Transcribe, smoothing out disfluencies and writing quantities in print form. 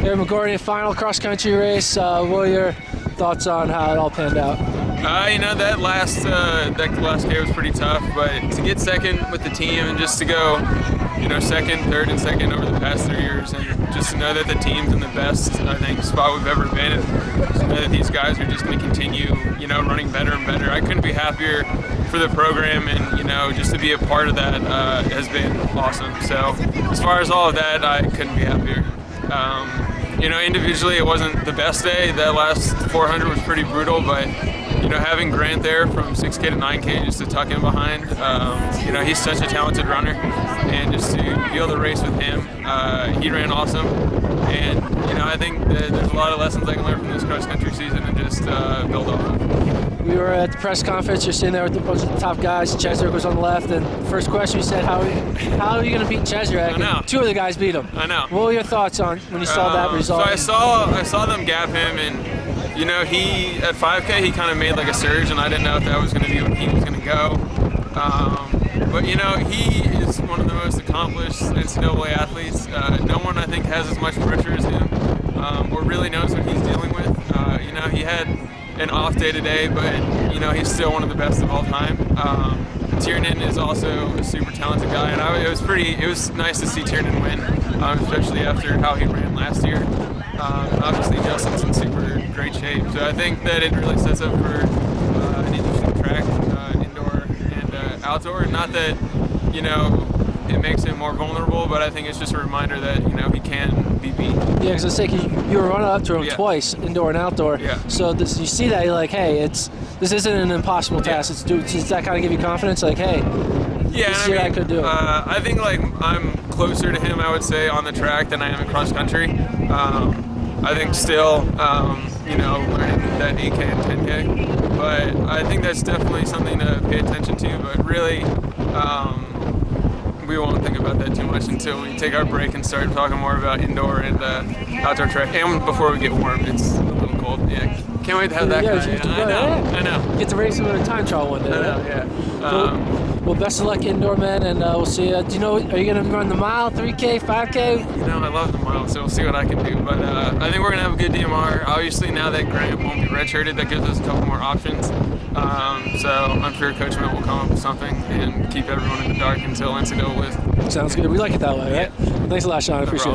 Hey, McGorty, final cross-country race. What are your thoughts on how it all panned out? That last K was pretty tough, but to get second with the team and just to go, second, third, and second over the past 3 years, and just to know that the team's in the best, I think, spot we've ever been, and to know that these guys are just going to continue, running better and better. I couldn't be happier for the program, and just to be a part of that has been awesome. So as far as all of that, I couldn't be happier. Individually, it wasn't the best day. That last 400 was pretty brutal, but having Grant there from 6K to 9K just to tuck him behind, he's such a talented runner, and just to be able to race with him, he ran awesome. And I think that there's a lot of lessons I can learn from this cross-country season and just build off of. We were at the press conference. You're sitting there with a bunch of the top guys. Cheserek was on the left, and first question you said, "How are you going to beat Cheserek?" I know. And two of the guys beat him. I know. What were your thoughts on when you saw that result? So I saw them gap him, and he at 5K he kind of made like a surge, and I didn't know if that was going to be when he was going to go. But he is one of the most accomplished NCAA athletes. No one I think has as much pressure as him, or really knows what he's dealing with. He had an off day today, but he's still one of the best of all time. Tiernan is also a super talented guy, and it was nice to see Tiernan win, especially after how he ran last year. Obviously Justin's in super great shape, so I think that it really sets up for an interesting track, indoor and outdoor. Not that it makes him more vulnerable, but I think it's just a reminder that he can be beat. Yeah, because I say you were running up to him twice, indoor and outdoor. Yeah. So you see that, you're like, hey, this isn't an impossible task. Does that kind of give you confidence? Like, hey, this year I could do it. I think I'm closer to him, I would say, on the track than I am in cross country. I think still, learning that 8K and 10K, but I think that's definitely something to pay attention to. But really, we won't think about that too much until we take our break and start talking more about indoor and outdoor track. And before we get warm, it's a little cold. Yeah, can't wait to have that guy. I know. Get to race him in a time trial one day. I know, yeah. Well, best of luck indoor, man, and we'll see you. Are you going to run the mile, 3K, 5K? I love the mile, so we'll see what I can do. But I think we're going to have a good DMR. Obviously, now that Grant won't be redshirted, that gives us a couple more options. So I'm sure Coach Mill will come up with something and keep everyone in the dark until NCAA with. Sounds good. We like it that way, right? Yeah. Thanks a lot, Sean. I appreciate it.